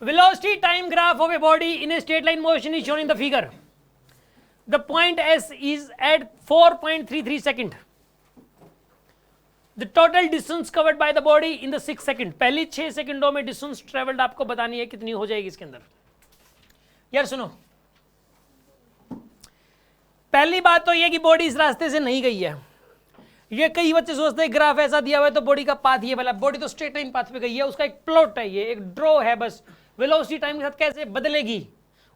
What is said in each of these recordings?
velocity time graph of a body in a straight line motion is shown in the figure. The point S is at 4.33 second. The total distance covered by the body in the 6 second. पहली 6 सेकंडों में distance travelled आपको बतानी है कितनी हो जाएगी इसके अंदर. यार सुनो, पहली बात तो यह कि बॉडी इस रास्ते से नहीं गई है. ये कई बच्चे सोचते हैं ग्राफ ऐसा दिया हुआ है तो बॉडी का पाथ ये वाला, बॉडी तो स्ट्रेट लाइन पाथ पे गई है, उसका एक प्लॉट है, ये एक ड्रॉ है बस. वेलोसिटी टाइम के साथ कैसे बदलेगी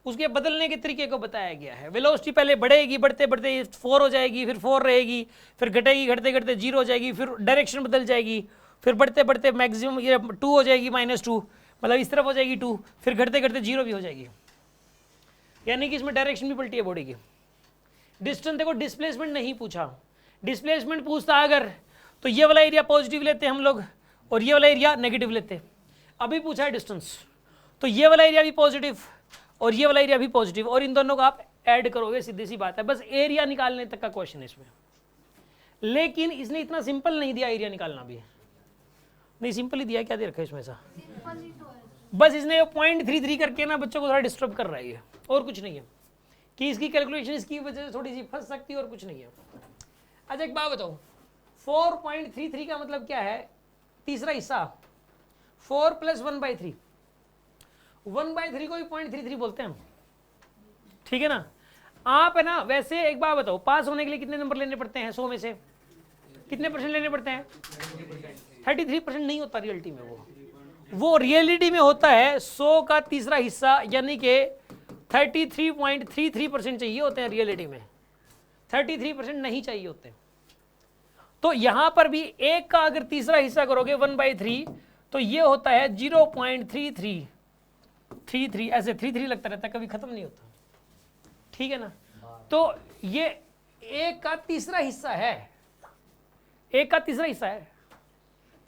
उसके बदलने के तरीके को बताया गया है. वेलोसिटी पहले बढ़ेगी, बढ़ते बढ़ते 4 हो जाएगी, फिर 4 रहेगी, फिर घटेगी, घटते घटते 0 हो जाएगी, फिर डायरेक्शन बदल जाएगी, फिर बढ़ते बढ़ते मैक्सिमम ये 2 हो जाएगी, -2, मतलब इस तरफ हो जाएगी 2, फिर घटते घटते 0 भी हो जाएगी. यानी कि इसमें डायरेक्शन भी पलटी है बॉडी की. डिस्टेंस देखो, डिस्प्लेसमेंट नहीं पूछा. डिस्प्लेसमेंट पूछता अगर तो ये वाला एरिया पॉजिटिव लेते हम लोग और ये वाला एरिया नेगेटिव लेते. अभी पूछा है डिस्टेंस तो ये वाला एरिया भी पॉजिटिव और ये वाला एरिया भी पॉजिटिव, और इन दोनों को आप ऐड करोगे, सीधी सी बात है. बस एरिया निकालने तक का क्वेश्चन है इसमें. लेकिन इसने इतना सिंपल नहीं दिया एरिया निकालना भी. नहीं सिंपल ही दिया, क्या दे रखा है इसमें ऐसा. बस इसने 0.33 करके ना बच्चों को थोड़ा डिस्टर्ब कर रहा है, और कुछ नहीं है. कि इसकी कैलकुलेशन इसकी वजह से थोड़ी सी फंस सकती है और कुछ नहीं है. अच्छा एक बात बताओ, 4.33 का मतलब क्या है? तीसरा हिस्सा 4 + 1/3. 1/3 को भी 0.33 बोलते हैं हम, ठीक है ना. आप है ना, वैसे एक बात बताओ, पास होने के लिए कितने नंबर लेने पड़ते हैं 100 में से? कितने % लेने पड़ते हैं? 33% नहीं होता रियलिटी में. वो रियलिटी में होता है 100 का तीसरा हिस्सा, यानी कि 33.33% चाहिए होते हैं रियलिटी में. 33% नहीं चाहिए होते. तो यहां पर भी एक का अगर तीसरा हिस्सा करोगे 1/3 तो ये होता है 0.3333. ऐसे 33 लगता रहता है, कभी खत्म नहीं होता, ठीक है ना. तो ये एक का तीसरा हिस्सा है, एक का तीसरा हिस्सा है.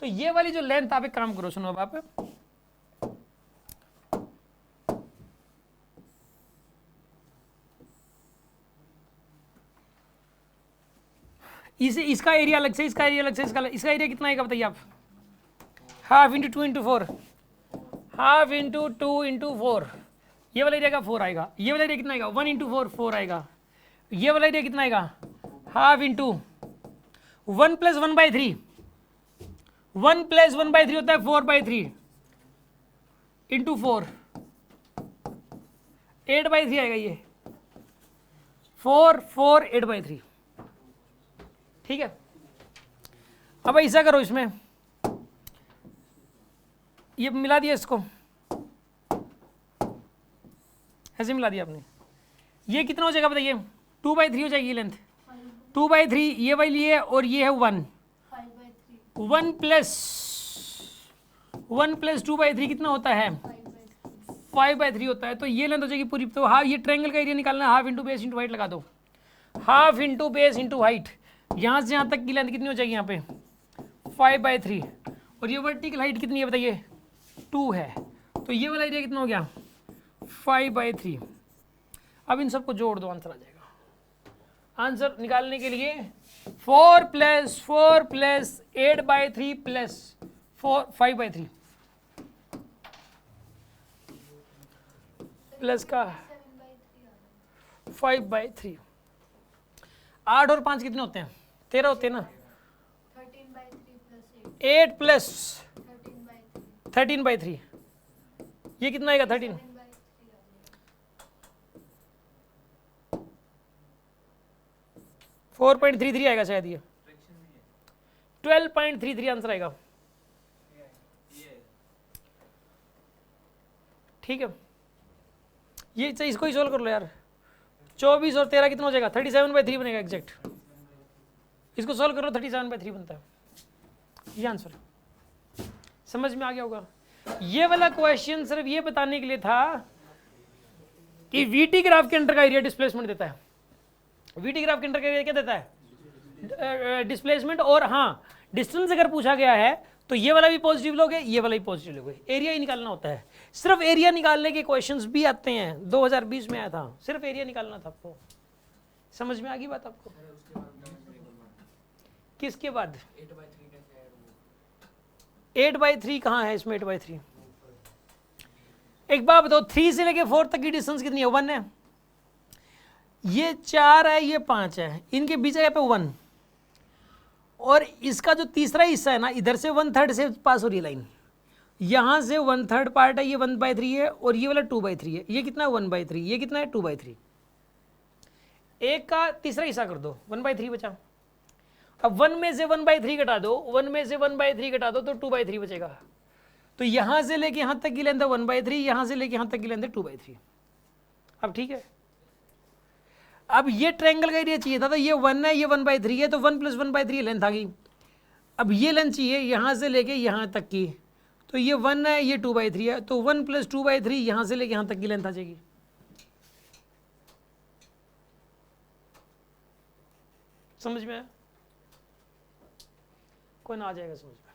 तो ये वाली जो लेंथ, आप एक काम करो, सुनो अब आप, इसका एरिया अलग से, इसका एरिया अलग से, इसका एरिया कितना आएगा बताइए आप? Half into 2 into 4, half into 2 into 4. ये वाला एरिया का 4 आएगा. ये वाला एरिया कितना आएगा? 1 इंटू 4 4 आएगा. ये वाला एरिया कितना आएगा? Half into 1 + 1/3. 1 + 1/3 होता है 4/3 इंटू 4, 8/3 आएगा. ये 4 4 8/3, ठीक है. अब ऐसा करो, इसमें ये मिला दिया, इसको ऐसे मिला दिया आपने. ये कितना हो जाएगा बताइए? 2/3 हो जाएगी लेंथ. 2/3 ये वाली है और ये है 1. 1 + 2/3 कितना होता है? 5/3 होता है. तो ये लेंथ हो जाएगी पूरी. तो हाँ, ये ट्रायंगल का एरिया निकालना है. Half into base into height लगा दो. Half into base into height, यहाँ से यहाँ तक की लेंथ कितनी हो जाएगी? यहाँ पे 5/3. और ये वर्टिकल हाइट कितनी है बताइए? 2 है. तो ये वाला एरिया कितना हो गया? 5/3. अब इन सबको जोड़ दो, आंसर आ जाएगा. आंसर निकालने के लिए 4 + 4 + 8/3 + 4 5/3 प्लस का 5/3. 8 और 5 कितने होते हैं? 13 होते हैं ना. 8 + 13/3, ये कितना आएगा? 13. 4.33 आएगा शायद. ये 12.33 आंसर आएगा, ठीक है. ये इसको ही सोल्व कर लो यार. 24 और 13 कितना हो जाएगा? 37/3 बनेगा एग्जैक्ट. इसको सोल्व करो, 37/3 बनता है. ये आंसर समझ में आ गया होगा. ये वाला क्वेश्चन सिर्फ ये बताने के लिए था कि वीटी ग्राफ के अंडर का एरिया डिस्प्लेसमेंट देता है. वीटी ग्राफ के अंडर का एरिया क्या देता है? डिस्प्लेसमेंट. और हाँ, डिस्टेंस अगर पूछा गया है तो ये वाला भी पॉजिटिव लोगे, ये वाला भी पॉजिटिव लोगे. एरिया ही निकालना होता है. सिर्फ एरिया निकालने के क्वेश्चंस भी आते हैं. 2020 में आया था, सिर्फ एरिया निकालना था आपको. समझ में आ गई बात आपको? किसके बाद 8/3 कहाँ है इसमें? 8/3 एक बात बताओ, 3 से लेके 4 तक की डिस्टेंस कितनी है? 1 है। ये 4 है, ये 5 है, इनके बीच है यहाँ पे 1, और इसका जो तीसरा हिस्सा है ना, इधर से 1/3 से पास हो रही है लाइन, यहाँ से 1/3 पार्ट है, ये 1/3 है, और ये वाला 2/3 है। ये कितना है? 1/3। ये कितना है? 2/3। एक का तीसरा हिस्सा कर दो, 1/3 बचा। अब 1 में से 1/3 घटा दो, 1 में से 1/3 घटा दो तो 2/3 बचेगा। तो यहां से लेके यहां तक की लेंथ है 1/3, यहां से लेके यहां तक की लेंथ है 2/3। अब ठीक है, अब ये ट्रायंगल का एरिया चाहिए था, तो ये 1 है, ये 1/3 है, तो 1 + 1/3 लेंथ आ गई। अब ये लेंथ चाहिए यहां से लेके यहां तक की, तो ये 1 है, ये 2/3 है, तो 1 + 2/3 यहां से लेके यहां तक की लेंथ आ जाएगी। समझ में आया? कोई ना आ जाएगा समझ में।